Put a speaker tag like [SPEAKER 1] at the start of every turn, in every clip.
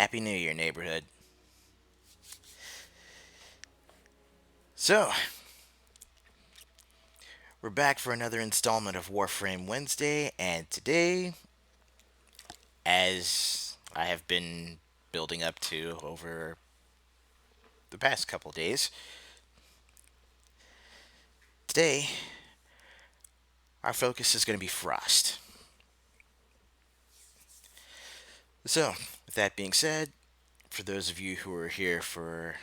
[SPEAKER 1] Happy New Year, neighborhood. So, we're back for another installment of Warframe Wednesday, and today, as I have been building up to over the past couple days, today our focus is going to be Frost. So, with that being said, for those of you who are here for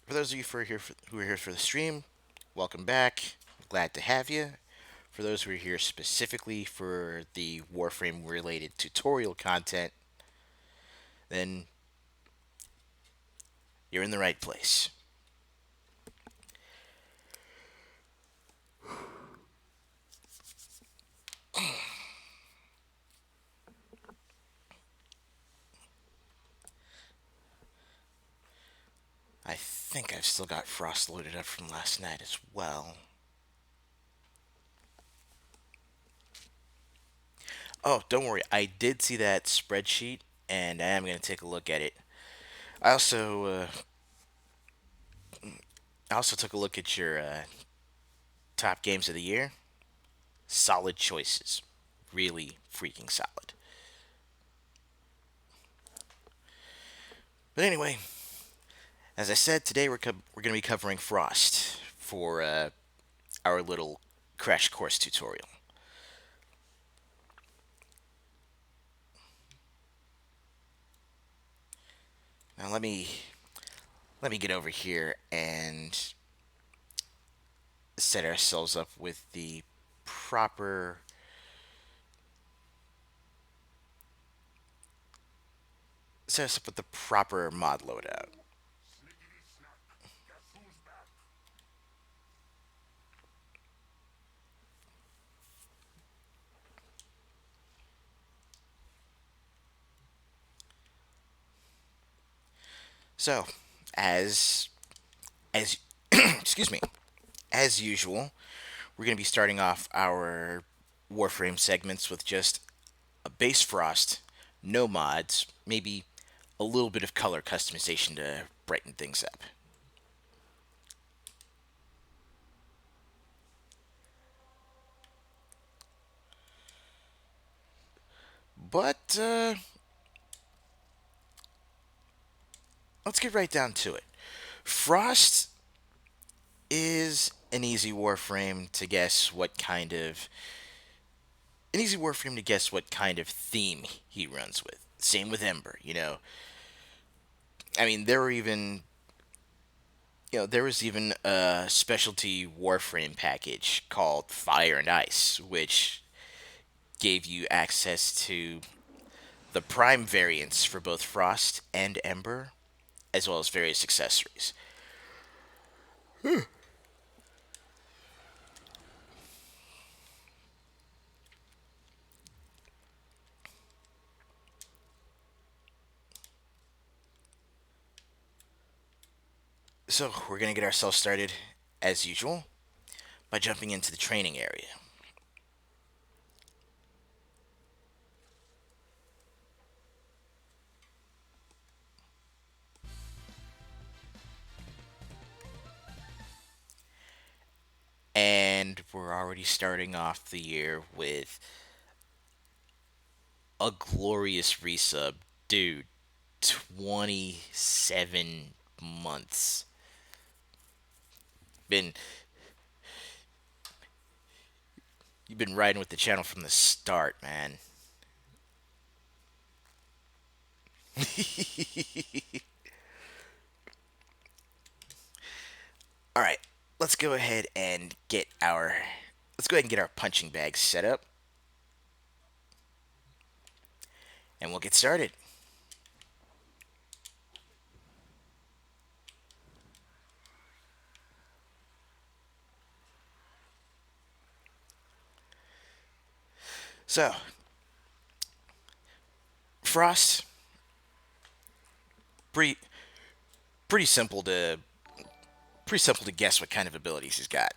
[SPEAKER 1] those of you who are here for the stream, welcome back. Glad to have you. For those who are here specifically for the Warframe related tutorial content, then you're in the right place. I think I've still got Frost loaded up from last night as well. Oh, don't worry. I did see that spreadsheet, and I am going to take a look at it. I also, uh, I also took a look at your top games of the year. Solid choices, really freaking solid. But anyway, as I said, today we're going to be covering Frost for our little crash course tutorial. Now let me get over here and set ourselves up with the proper set us up with the proper mod loadout. So, as excuse me, as usual, we're going to be starting off our Warframe segments with just a base Frost, no mods, maybe a little bit of color customization to brighten things up. But let's get right down to it. Frost is an easy Warframe to guess what kind of theme he runs with. Same with Ember, I mean, there was even a specialty Warframe package called Fire and Ice, which gave you access to the prime variants for both Frost and Ember, as well as various accessories. So, we're going to get ourselves started, as usual, by jumping into the training area. And we're already starting off the year with a glorious resub. Dude, 27 months. Been You've been riding with the channel from the start, man. All right, let's go ahead and get our punching bags set up, and we'll get started. So, Frost, pretty pretty simple to pretty simple to guess what kind of abilities he's got.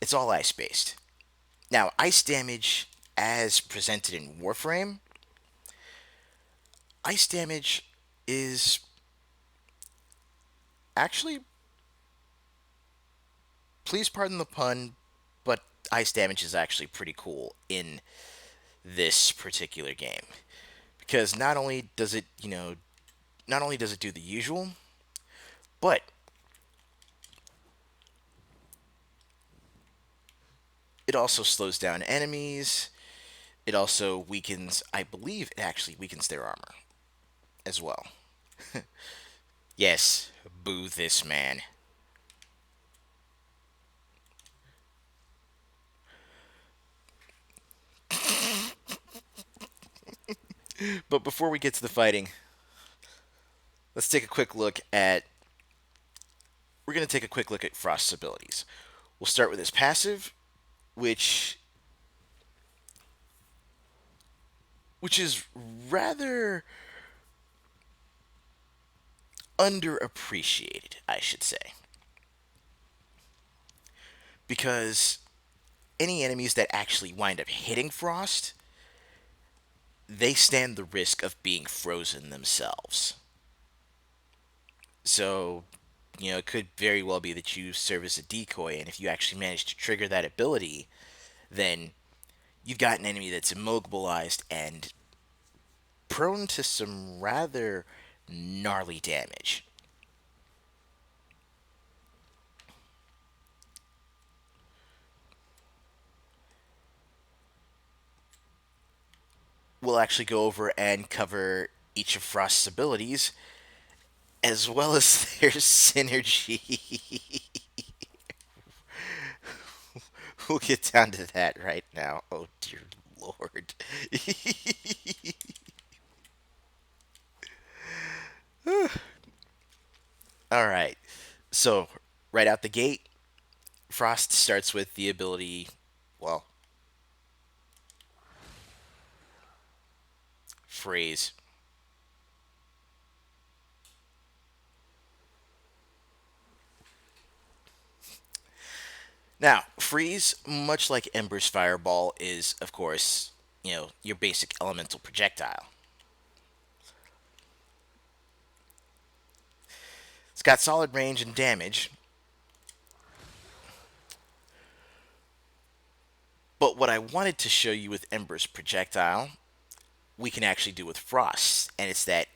[SPEAKER 1] It's all ice based. Now, ice damage as presented in Warframe, ice damage is actually, please pardon the pun, but ice damage is actually pretty cool in this particular game. Because not only does it, not only does it do the usual, but it also slows down enemies. It also weakens, I believe it actually weakens their armor as well. Yes, boo this man. But before we get to the fighting, let's take a quick look at. We're going to take a quick look at Frost's abilities. We'll start with his passive, which which is rather underappreciated, I should say, because any enemies that actually wind up hitting Frost, they stand the risk of being frozen themselves. So, it could very well be that you serve as a decoy, and if you actually manage to trigger that ability, then you've got an enemy that's immobilized and prone to some rather gnarly damage. We'll actually go over and cover each of Frost's abilities as well as their synergy. We'll get down to that right now. Oh, dear Lord. All right. So, right out the gate, Frost starts with the ability, well, Freeze. Now, Freeze, much like Ember's Fireball, is, of course, your basic elemental projectile. It's got solid range and damage, but what I wanted to show you with Ember's projectile, we can actually do with Frost, and it's that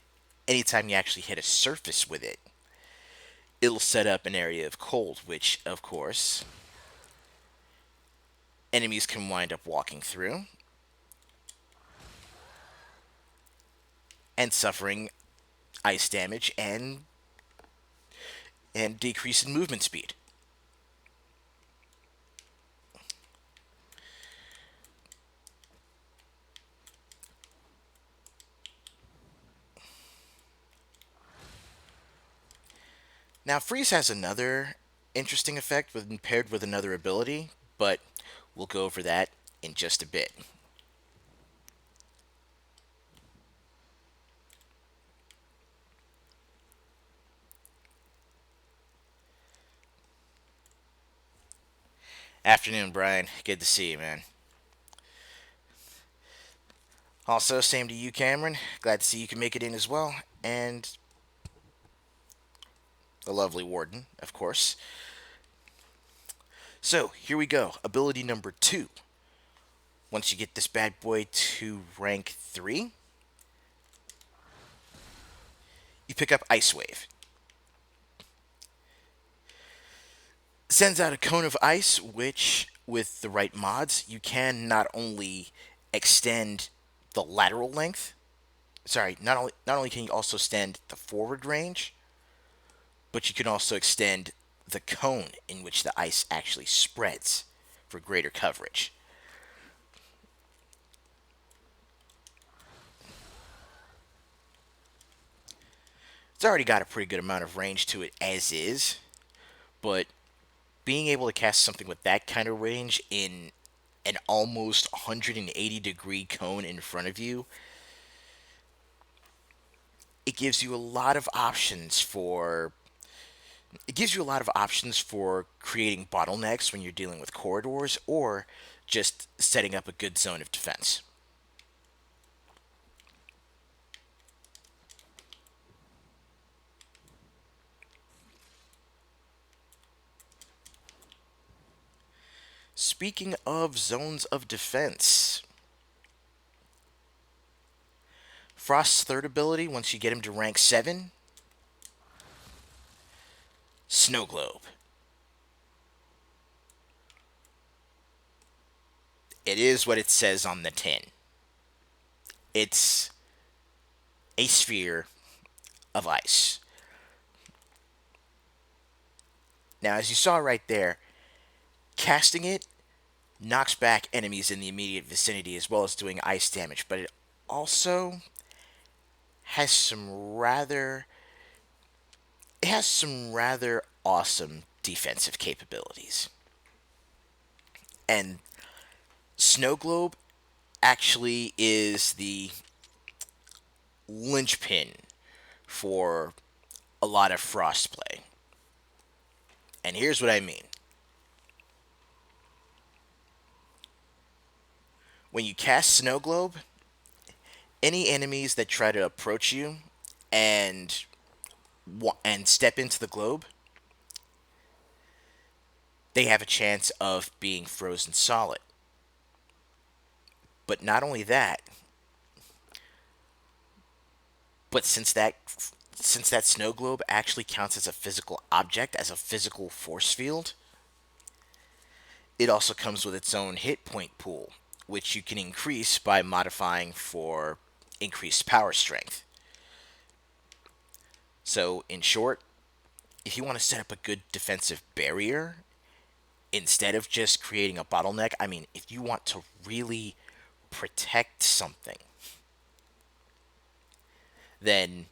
[SPEAKER 1] anytime you actually hit a surface with it, it'll set up an area of cold, which, of course, enemies can wind up walking through and suffering ice damage and decrease in movement speed. Now, Freeze has another interesting effect when paired with another ability, but we'll go over that in just a bit. Afternoon, Brian. Good to see you, man. Also, same to you, Cameron. Glad to see you can make it in as well. And the lovely Warden, of course. So, here we go. Ability number 2. Once you get this bad boy to rank 3, you pick up Ice Wave. Sends out a cone of ice, which, with the right mods, you can not only extend the lateral length, not only can you also extend the forward range, but you can also extend the cone in which the ice actually spreads for greater coverage. It's already got a pretty good amount of range to it as is, but being able to cast something with that kind of range in an almost 180-degree cone in front of you, it gives you a lot of options for creating bottlenecks when you're dealing with corridors or just setting up a good zone of defense. speaking of zones of defense, Frost's third ability, once you get him to rank 7, Snow Globe. It is what it says on the tin. It's a sphere of ice. Now, as you saw right there, casting it knocks back enemies in the immediate vicinity as well as doing ice damage, but it also has some rather awesome defensive capabilities. And Snow Globe actually is the linchpin for a lot of Frost play. And here's what I mean. When you cast Snow Globe, any enemies that try to approach you and step into the globe, they have a chance of being frozen solid. But not only that, but since that snow globe actually counts as a physical object, as a physical force field, it also comes with its own hit point pool, which you can increase by modifying for increased power strength. So, in short, if you want to set up a good defensive barrier, instead of just creating a bottleneck, I mean, if you want to really protect something, then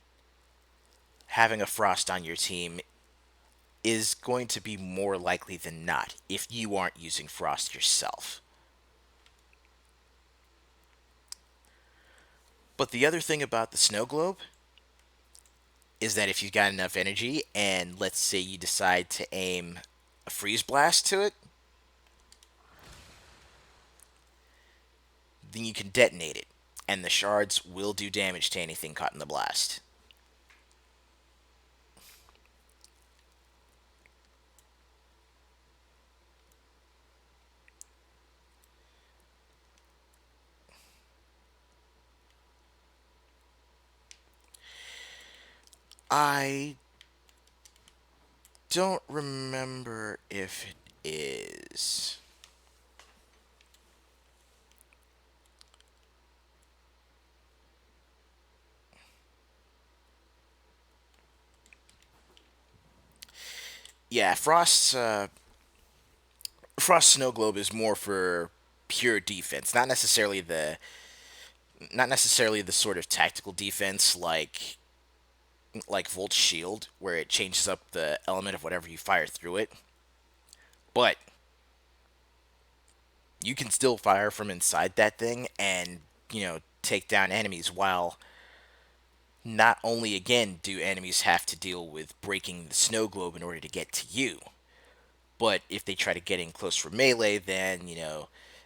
[SPEAKER 1] having a Frost on your team is going to be more likely than not if you aren't using Frost yourself. But the other thing about the Snow Globe is that if you've got enough energy and let's say you decide to aim a freeze blast to it, then you can detonate it, and the shards will do damage to anything caught in the blast. I don't remember if it is. Yeah, Frost Snow Globe is more for pure defense, not necessarily the sort of tactical defense like Volt Shield, where it changes up the element of whatever you fire through it. But you can still fire from inside that thing and, take down enemies while not only again do enemies have to deal with breaking the snow globe in order to get to you, but if they try to get in close for melee, then,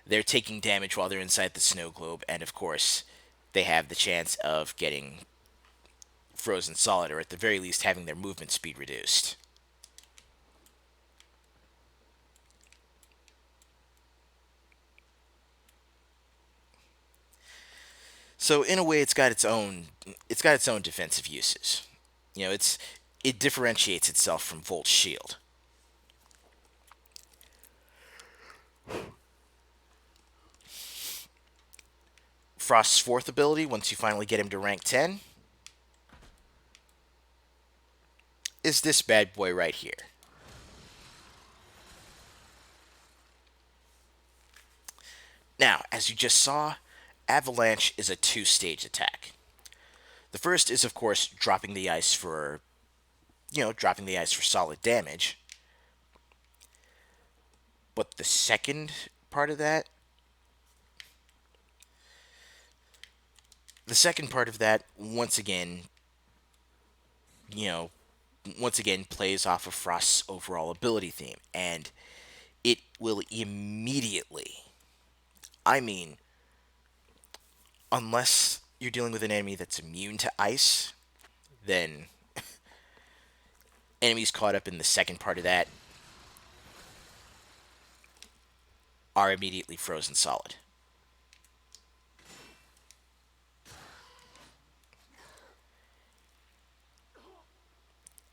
[SPEAKER 1] they're taking damage while they're inside the snow globe, and of course, they have the chance of getting frozen solid, or at the very least having their movement speed reduced. So in a way, it's got its own defensive uses. It differentiates itself from Volt's shield. Frost's fourth ability, once you finally get him to rank 10, is this bad boy right here. Now, as you just saw, Avalanche is a two-stage attack. The first is, of course, dropping the ice for solid damage. But the second part of that, once again plays off of Frost's overall ability theme, and it will immediately, I mean, unless you're dealing with an enemy that's immune to ice, then enemies caught up in the second part of that are immediately frozen solid.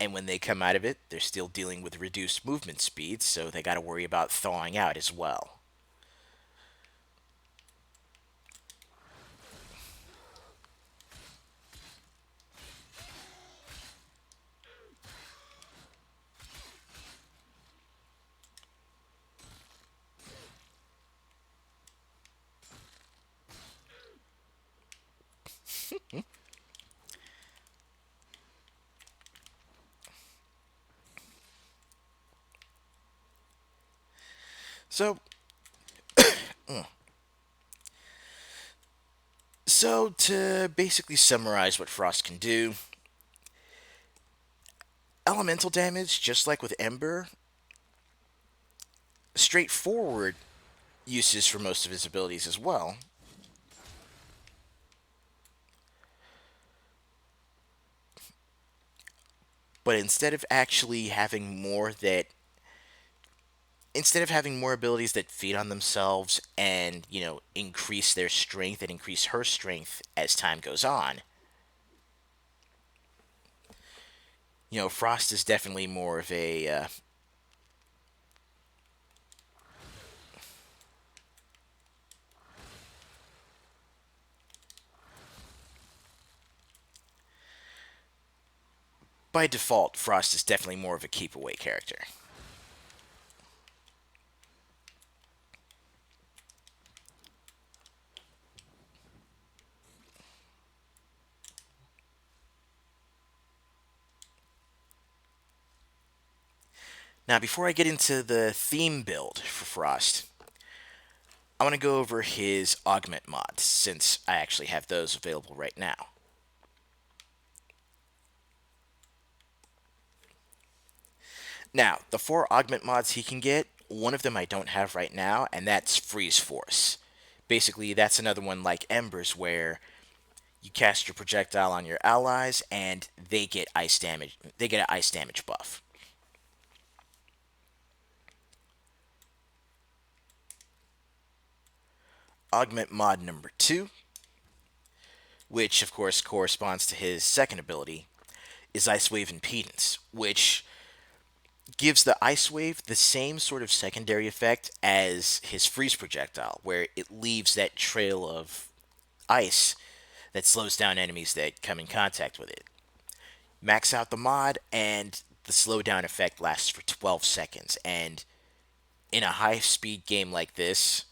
[SPEAKER 1] And when they come out of it, they're still dealing with reduced movement speed, so they got to worry about thawing out as well. So, so to basically summarize what Frost can do, elemental damage, just like with Ember, straightforward uses for most of his abilities as well. But instead of having more abilities that feed on themselves and, increase their strength and increase her strength as time goes on, Frost is definitely more of a by default, Frost is definitely more of a keep away character. Now, before I get into the theme build for Frost, I want to go over his augment mods since I actually have those available right now. Now, the four augment mods he can get, one of them I don't have right now, and that's Freeze Force. Basically, that's another one like Ember's where you cast your projectile on your allies and they get ice damage. They get an ice damage buff. Augment mod number 2, which of course corresponds to his second ability, is Ice Wave Impedance, which gives the Ice Wave the same sort of secondary effect as his Freeze projectile, where it leaves that trail of ice that slows down enemies that come in contact with it. Max out the mod, and the slowdown effect lasts for 12 seconds. And in a high speed game like this,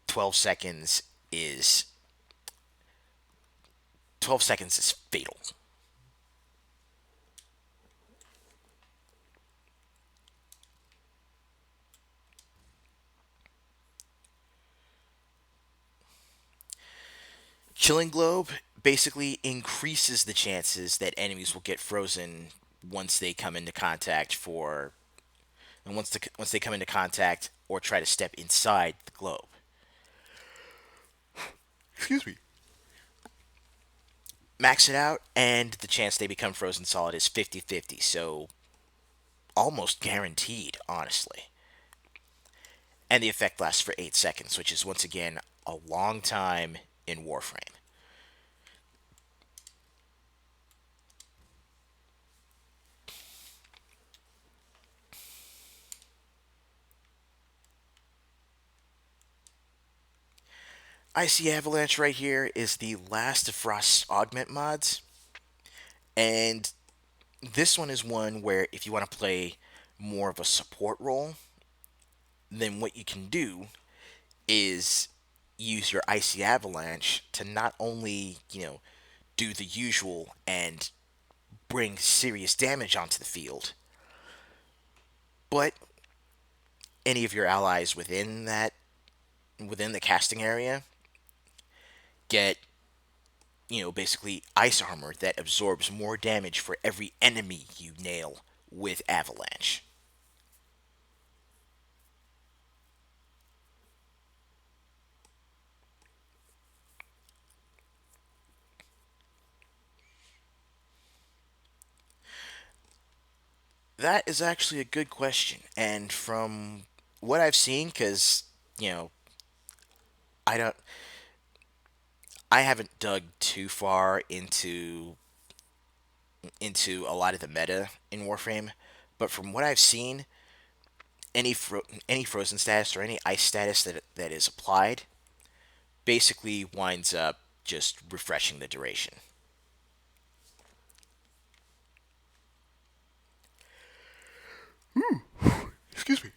[SPEAKER 1] 12 seconds is 12 seconds is fatal. Chilling Globe basically increases the chances that enemies will get frozen once they come into contact for and once they come into contact or try to step inside the globe. Excuse me. Max it out and the chance they become frozen solid is 50-50, so almost guaranteed, honestly. And the effect lasts for 8 seconds, which is once again a long time in Warframe. Icy Avalanche right here is the last of Frost's augment mods. And this one is one where if you want to play more of a support role, then what you can do is use your Icy Avalanche to not only, do the usual and bring serious damage onto the field, but any of your allies within the casting area get basically ice armor that absorbs more damage for every enemy you nail with Avalanche. That is actually a good question, and from what I've seen, because you know, I don't, I haven't dug too far into a lot of the meta in Warframe, but from what I've seen, any frozen status or any ice status that is applied basically winds up just refreshing the duration. Excuse me.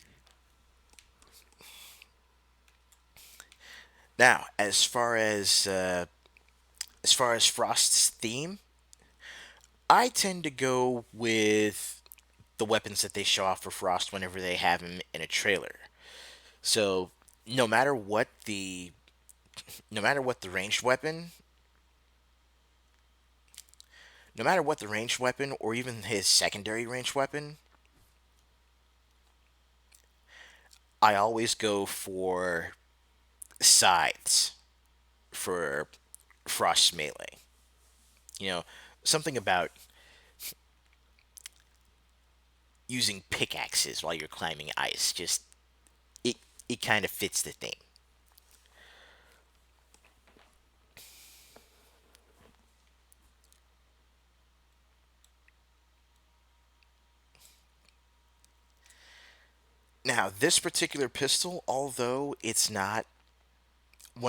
[SPEAKER 1] Now, as far as Frost's theme, I tend to go with the weapons that they show off for Frost whenever they have him in a trailer. So no matter what the no matter what the ranged weapon, no matter what the ranged weapon or even his secondary ranged weapon, I always go for scythes for Frost's melee. You know, something about using pickaxes while you're climbing ice. Just it it kind of fits the theme. Now, this particular pistol, one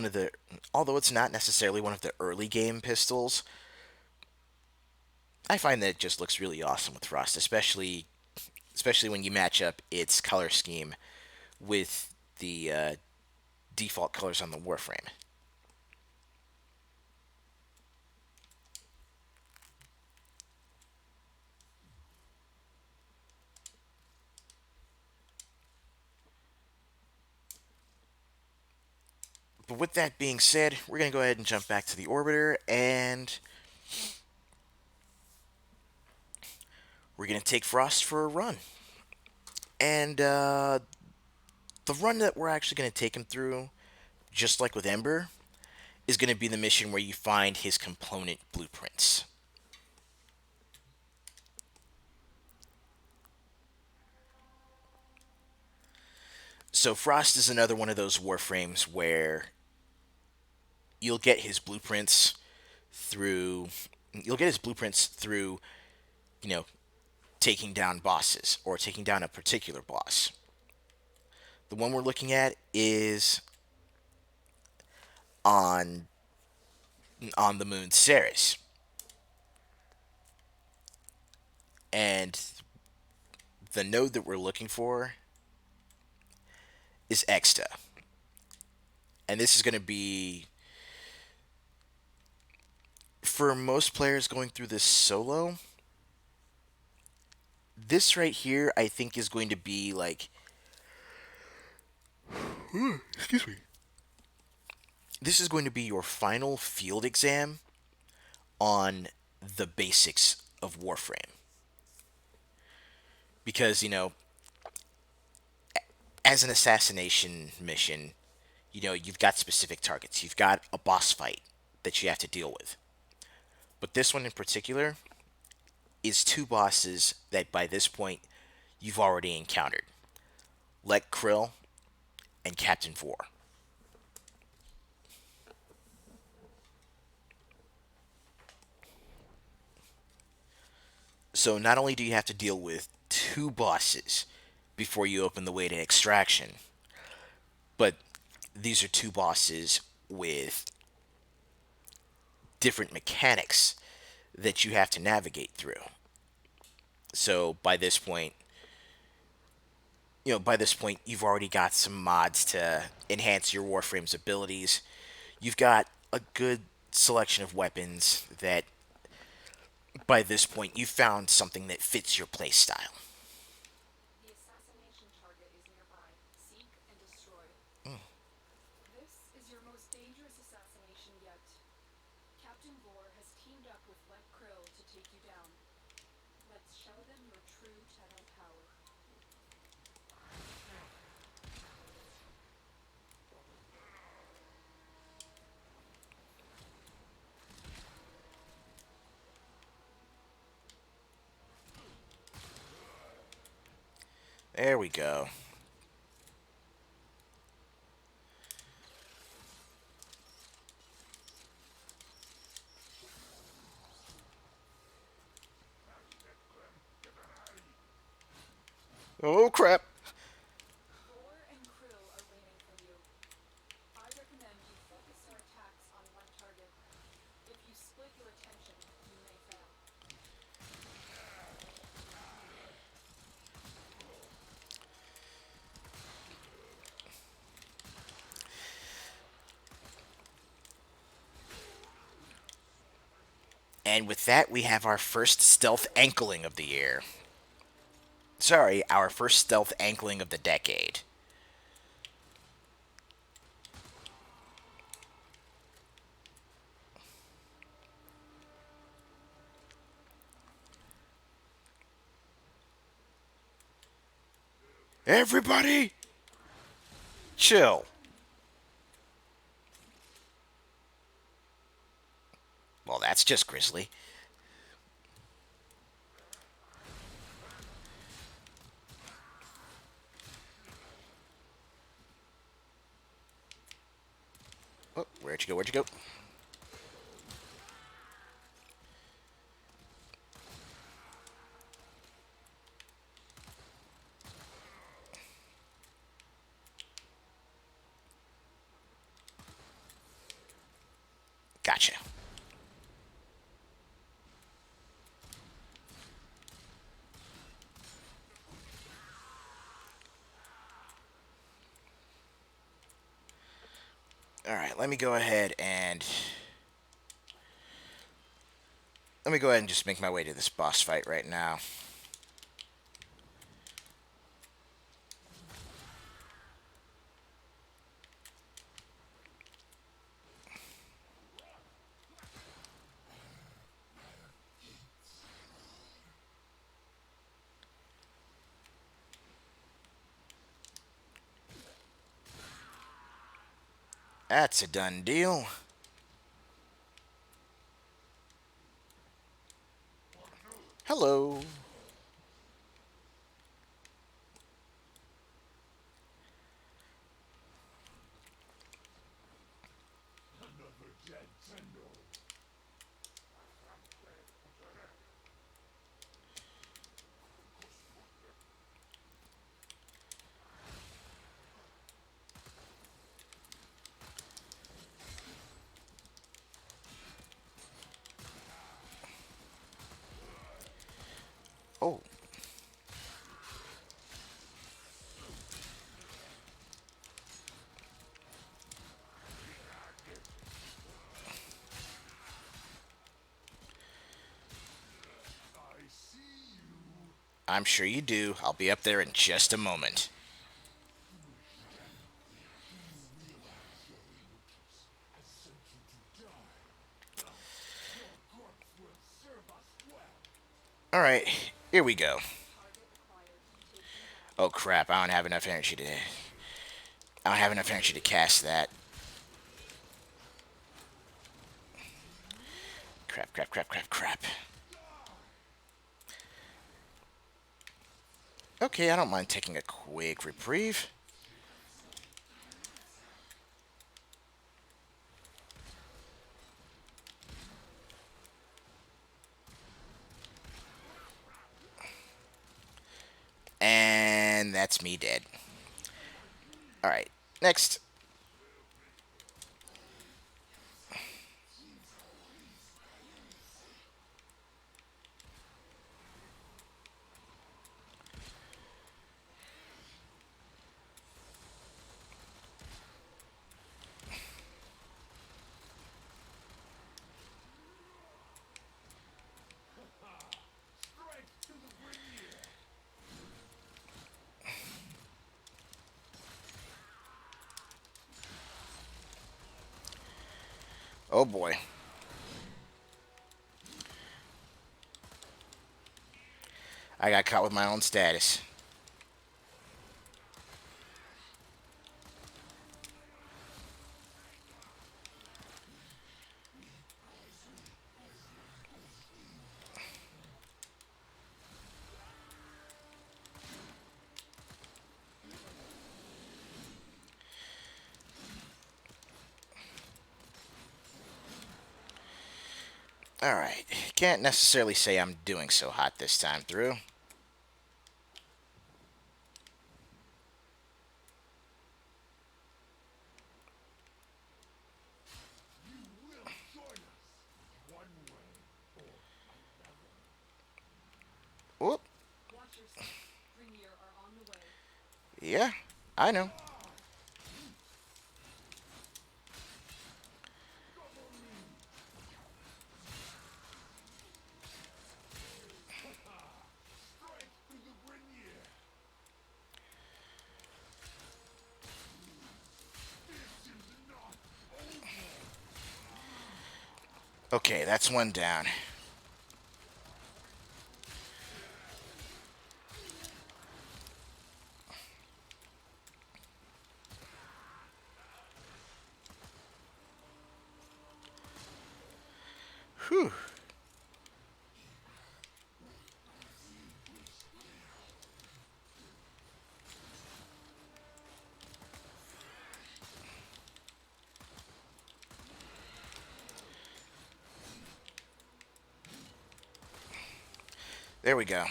[SPEAKER 1] of the although it's not necessarily one of the early game pistols, I find that it just looks really awesome with Frost, especially when you match up its color scheme with the default colors on the Warframe. But with that being said, we're going to go ahead and jump back to the orbiter, and we're going to take Frost for a run. And the run that we're actually going to take him through, just like with Ember, is going to be the mission where you find his component blueprints. So Frost is another one of those Warframes where you'll get his blueprints through you'll get his blueprints through, you know, taking down bosses or taking down a particular boss. The one we're looking at is on the moon Ceres. And the node that we're looking for is Exta. And this is going to be, for most players going through this solo, this right here I think is going to be like, excuse me, this is going to be your final field exam on the basics of Warframe. Because, as an assassination mission, you've got specific targets. You've got a boss fight that you have to deal with. But this one in particular is two bosses that by this point you've already encountered: Lech Kril and Captain Vor. So not only do you have to deal with two bosses before you open the way to extraction, but these are two bosses with different mechanics that you have to navigate through. So by this point, you've already got some mods to enhance your Warframe's abilities. You've got a good selection of weapons that, by this point, you've found something that fits your playstyle.
[SPEAKER 2] The assassination target is nearby. Seek and destroy. This is your most dangerous assassination yet. Captain Vor has teamed up with Lech Kril to take you down. Let's show them your true Shadow power.
[SPEAKER 1] There we go. Oh crap!
[SPEAKER 2] Vor and Kril are waiting for you. I recommend you focus your attacks on one target. If you split your attention, you may fail.
[SPEAKER 1] And with that, we have our first stealth ankling of the year. Sorry, our first stealth ankling of the decade. Everybody, chill. Well, that's just grisly. Oh, where'd you go? Where'd you go? Gotcha. Alright, let me go ahead and just make my way to this boss fight right now. That's a done deal. Hello. Oh, I'm sure you do. I'll be up there in just a moment. Alright, here we go.
[SPEAKER 2] Target acquired. Taking back.
[SPEAKER 1] Oh crap, I don't have enough energy to... I don't have enough energy to cast that. Crap, crap, crap, crap, crap. Okay, I don't mind taking a quick reprieve. And that's me dead. Alright, next. Oh boy. I got caught with my own status. Alright, can't necessarily say I'm doing so hot this time through. Whoop.
[SPEAKER 2] Watch your step. Premier are on the way.
[SPEAKER 1] Yeah, I know. Okay, that's one down. Whew. There we go.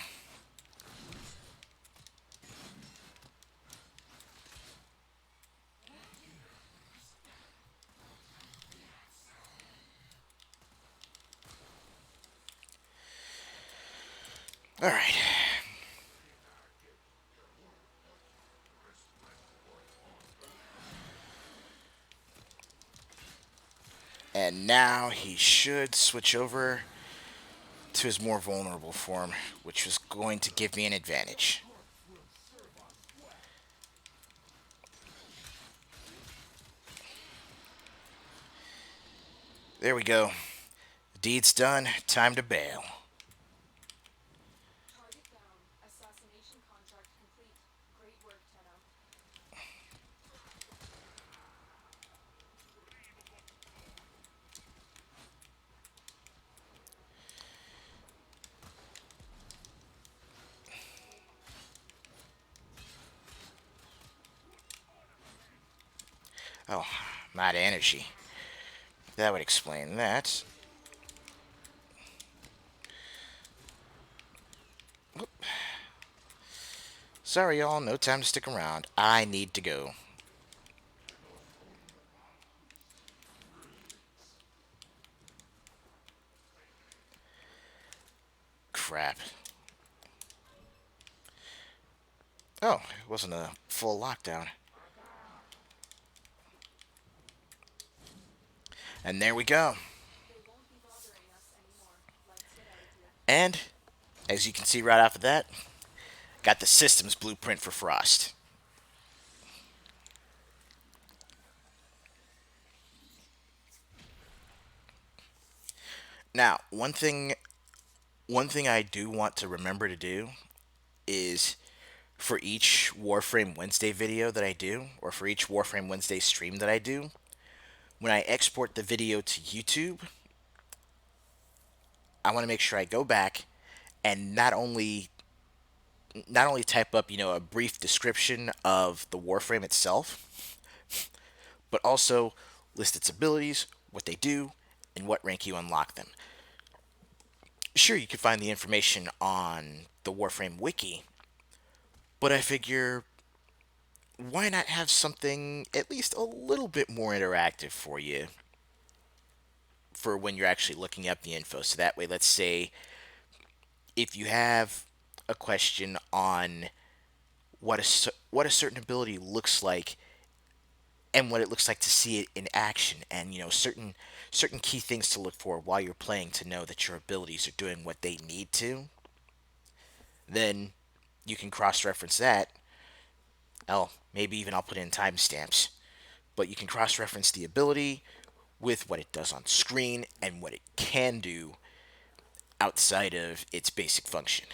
[SPEAKER 1] All right. And now he should switch over to his more vulnerable form, which was going to give me an advantage. There we go. Deed's done. Time to bail.
[SPEAKER 2] Target down. Assassination contract complete. Great work, Tenno.
[SPEAKER 1] Oh, not energy. That would explain that. Sorry, y'all. No time to stick around. I need to go. Crap. Oh, it wasn't a full lockdown. And there we go.
[SPEAKER 2] They won't be bothering us anymore. Let's get out of here.
[SPEAKER 1] And, as you can see right off of that, got the systems blueprint for Frost. Now, one thing I do want to remember to do is for each Warframe Wednesday video that I do, or for each Warframe Wednesday stream that I do, when I export the video to YouTube, I want to make sure I go back and not only type up, a brief description of the Warframe itself, but also list its abilities, what they do, and what rank you unlock them. Sure, you can find the information on the Warframe wiki, but I figure why not have something at least a little bit more interactive for you for when you're actually looking up the info. So that way, let's say if you have a question on what a certain ability looks like and what it looks like to see it in action, and certain key things to look for while you're playing to know that your abilities are doing what they need to, then you can cross-reference that. Oh, maybe even I'll put in timestamps, but you can cross-reference the ability with what it does on screen and what it can do outside of its basic function.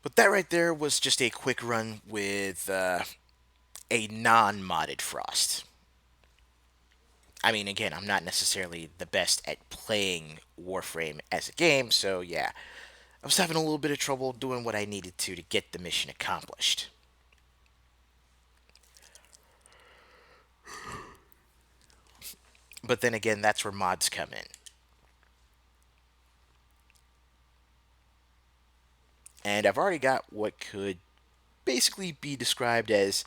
[SPEAKER 1] But that right there was just a quick run with a non-modded Frost. I mean, again, I'm not necessarily the best at playing Warframe as a game, so yeah, I was having a little bit of trouble doing what I needed to get the mission accomplished. But then again, that's where mods come in. And I've already got what could basically be described as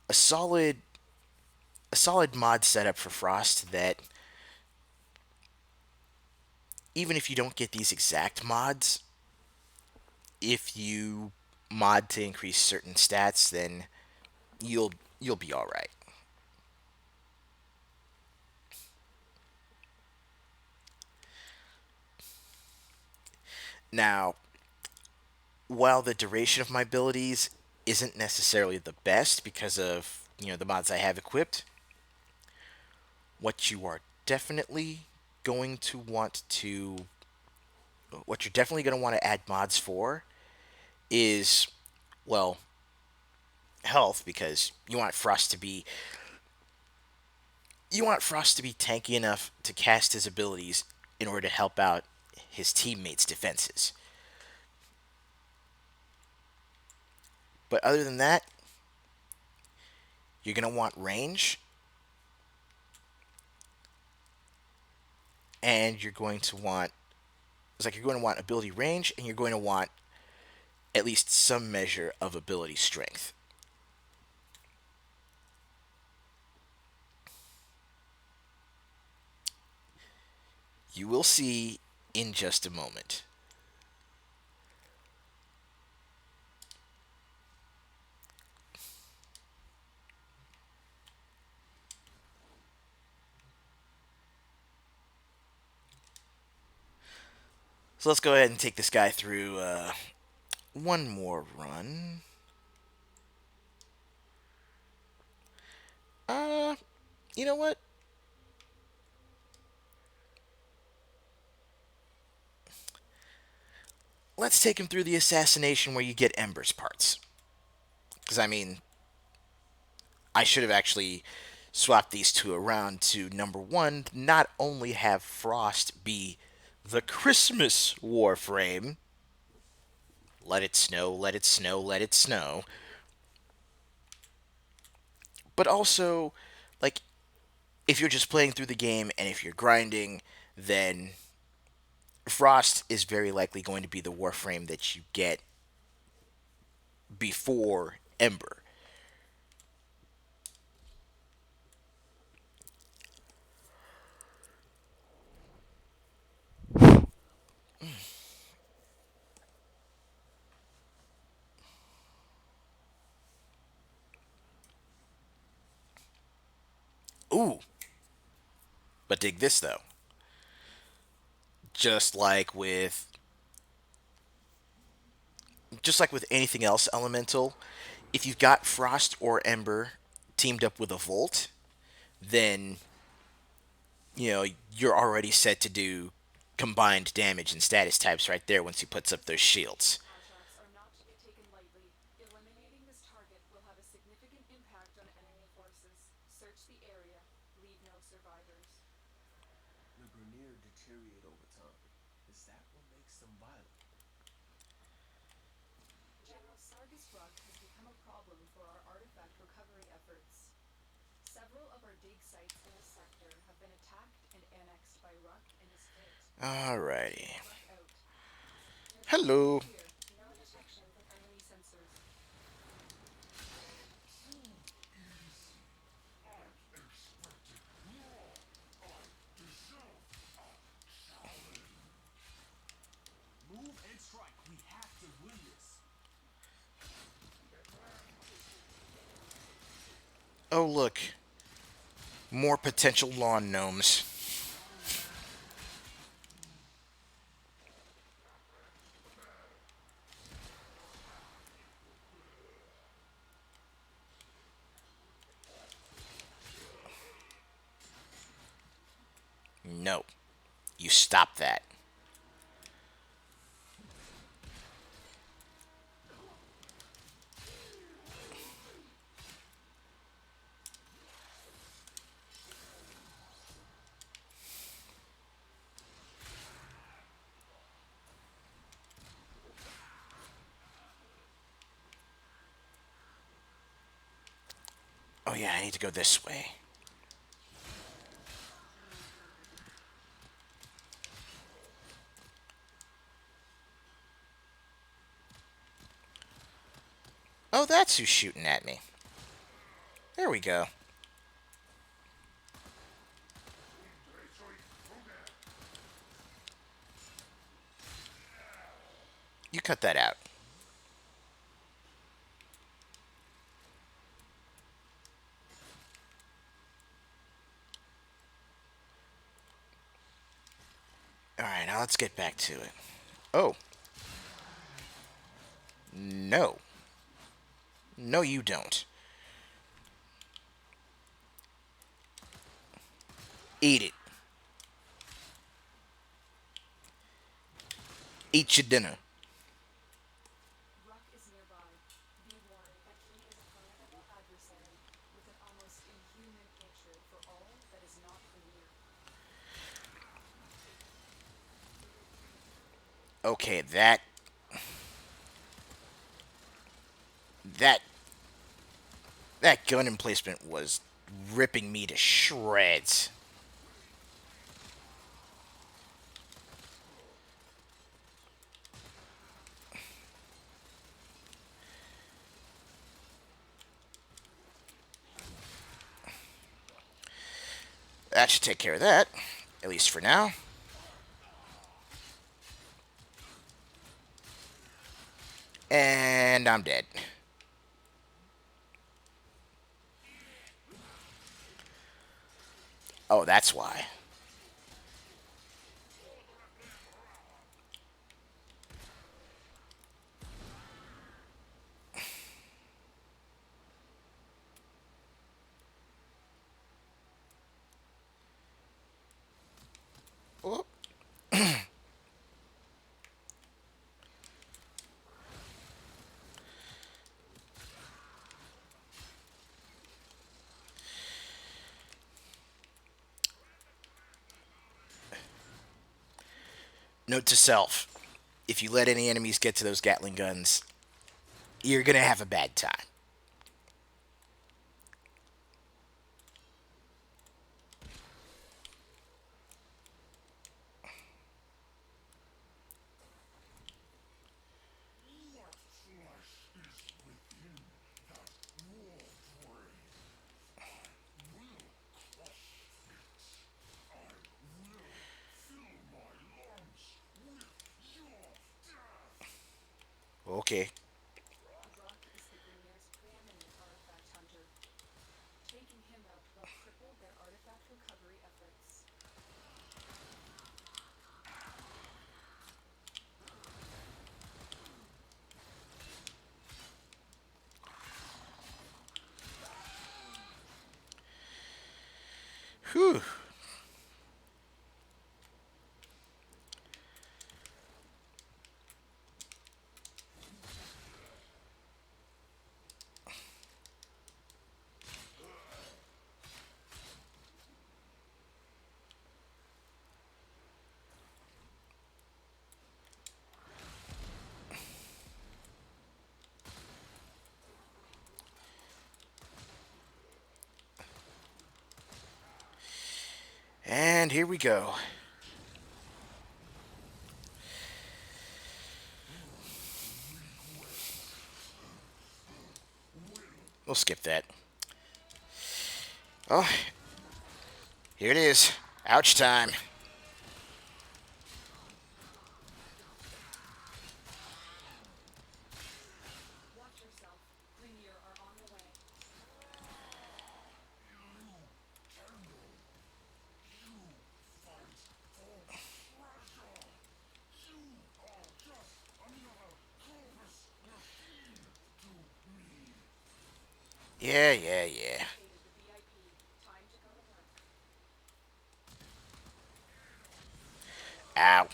[SPEAKER 1] a solid a solid mod setup for Frost that even if you don't get these exact mods, if you mod to increase certain stats, then you'll you'll be all right. Now, while the duration of my abilities isn't necessarily the best because of the mods I have equipped, what you are definitely going to want to what you're definitely going to want to add mods for is, well, health, because you want Frost to be tanky enough to cast his abilities in order to help out his teammates' defenses. But other than that, you're going to want range, and you're going to want ability range, and you're going to want at least some measure of ability strength. You will see in just a moment. So let's go ahead and take this guy through one more run. Uh, you know what? Let's take him through the assassination where you get Ember's parts. Because, I mean, I should have actually swapped these two around to number one, not only have Frost be the Christmas Warframe, let it snow, let it snow, let it snow, but also, like, if you're just playing through the game and if you're grinding, then Frost is very likely going to be the Warframe that you get before Ember. Ooh, but dig this though. Just like with just like with anything else elemental, if you've got Frost or Ember teamed up with a Volt, then you're already set to do combined damage and status types right there once he puts up those shields.
[SPEAKER 2] Attacks are not to be taken lightly. Eliminating this target will have a significant impact on enemy forces. Search the area. Leave no survivors.
[SPEAKER 3] The Grineer deteriorate over time. Is that what makes them violent?
[SPEAKER 2] General Sargus Rock has become a problem for our artifact recovery efforts. Several of our dig sites in this sector have been attacked and annexed by Ruck and his fleet.
[SPEAKER 1] Alrighty.
[SPEAKER 2] Ruck out.
[SPEAKER 1] Hello.
[SPEAKER 2] Clear. No detection from enemy sensors.
[SPEAKER 3] Move and strike. We have to win this.
[SPEAKER 1] Oh, look. More potential lawn gnomes. No. You stop that. Oh, yeah, I need to go this way. Oh, that's who's shooting at me. There we go. You cut that out. Alright, now let's get back to it. Oh. No. No, you don't. Eat it. Eat your dinner.
[SPEAKER 2] Ruck is nearby. Be warned that he is a formidable adversary with an almost inhuman hatred for all that is not familiar.
[SPEAKER 1] Okay, that that gun emplacement was ripping me to shreds. That should take care of that, at least for now. And I'm dead. Oh, that's why. Oh. Note to self: if you let any enemies get to those Gatling guns, you're gonna have a bad time.
[SPEAKER 3] What flesh is within that Warframe? Will crush it. I will fill my lungs with your death.
[SPEAKER 1] Okay.
[SPEAKER 2] Ruck is the Grineer's preeminent artifact hunter. Taking him out will cripple their artifact recovery efforts.
[SPEAKER 1] Whew. And here we go. We'll skip that. Oh, here it is. Ouch time.
[SPEAKER 2] Watch yourself. Grineer are on the way.
[SPEAKER 1] Yeah, yeah, yeah.
[SPEAKER 2] Located the VIP. Time to go to work.
[SPEAKER 1] Ow.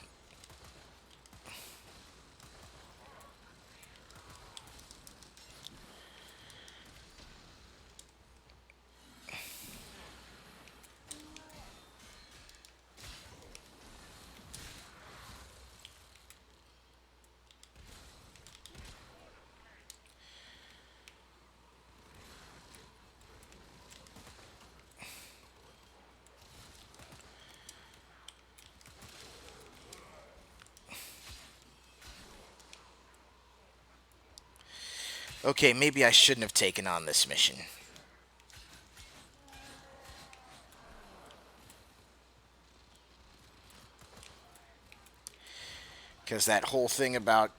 [SPEAKER 1] Okay, maybe I shouldn't have taken on this mission. Because that whole thing about,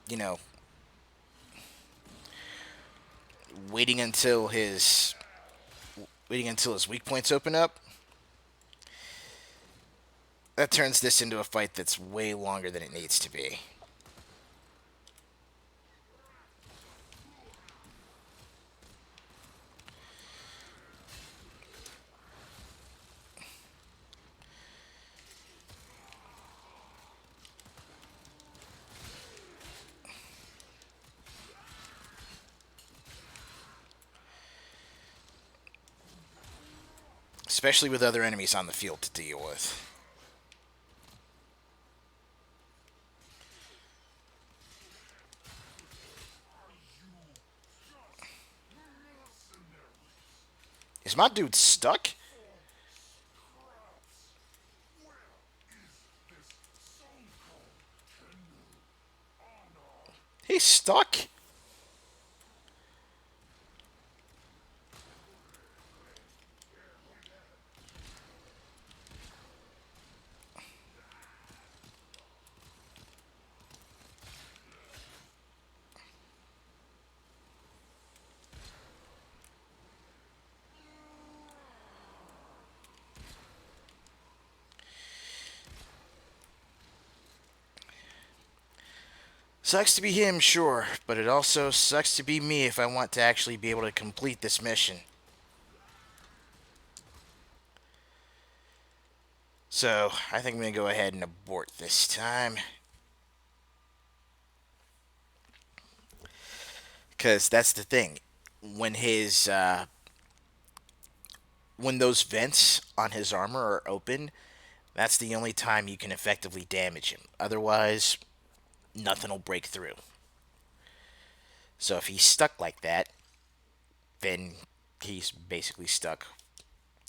[SPEAKER 1] waiting until his waiting until his weak points open up, that turns this into a fight that's way longer than it needs to be. Especially with other enemies on the field to deal with. Is my dude stuck? He's stuck? Sucks to be him, sure, but it also sucks to be me if I want to actually be able to complete this mission. So, I think I'm going to go ahead and abort this time. Because that's the thing. When when those vents on his armor are open, that's the only time you can effectively damage him. Otherwise, nothing will break through. So if he's stuck like that, then he's basically stuck.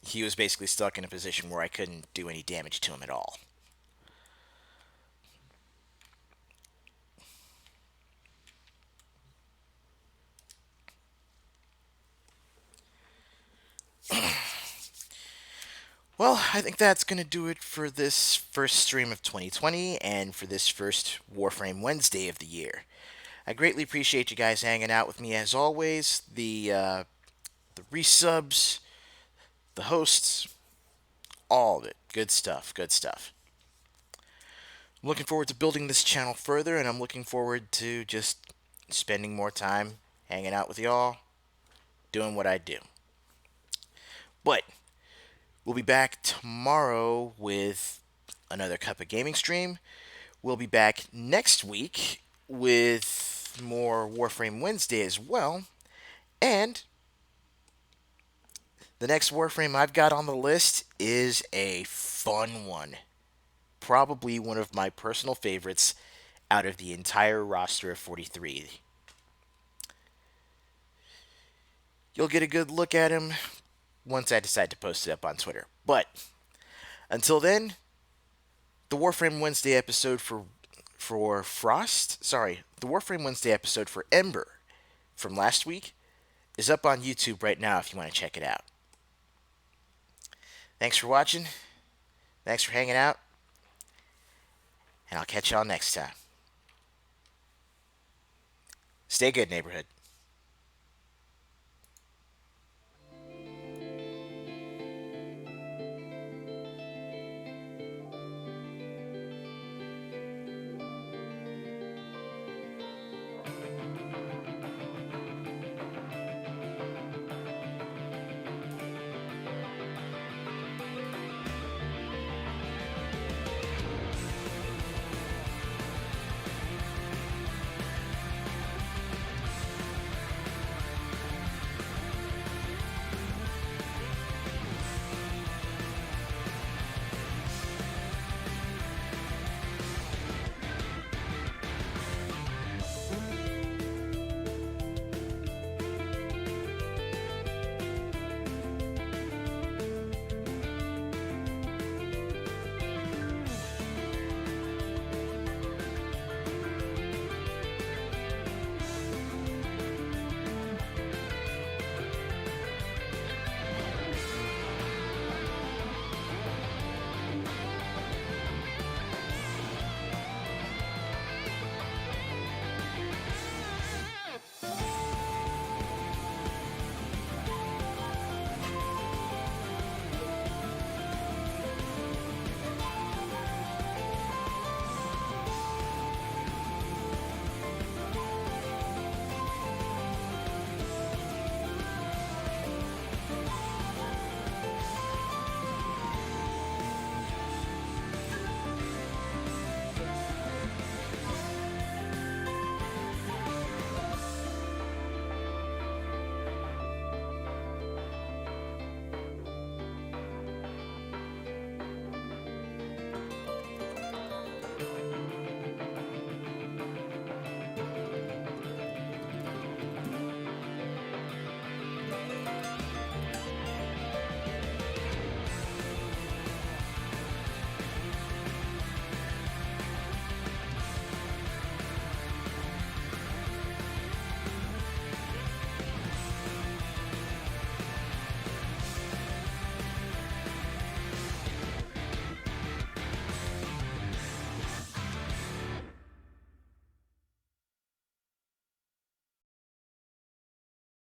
[SPEAKER 1] He was basically stuck in a position where I couldn't do any damage to him at all. Well, I think that's going to do it for this first stream of 2020 and for this first Warframe Wednesday of the year. I greatly appreciate you guys hanging out with me as always. The resubs, the hosts, all of it. Good stuff, good stuff. I'm looking forward to building this channel further, and I'm looking forward to just spending more time hanging out with y'all, doing what I do. But we'll be back tomorrow with another Cup of Gaming stream. We'll be back next week with more Warframe Wednesday as well. And the next Warframe I've got on the list is a fun one. Probably one of my personal favorites out of the entire roster of 43. You'll get a good look at him once I decide to post it up on Twitter. But until then, the Warframe Wednesday episode for Frost, the Warframe Wednesday episode for Ember from last week is up on YouTube right now if you want to check it out. Thanks for watching. Thanks for hanging out. And I'll catch y'all next time. Stay good, neighborhood.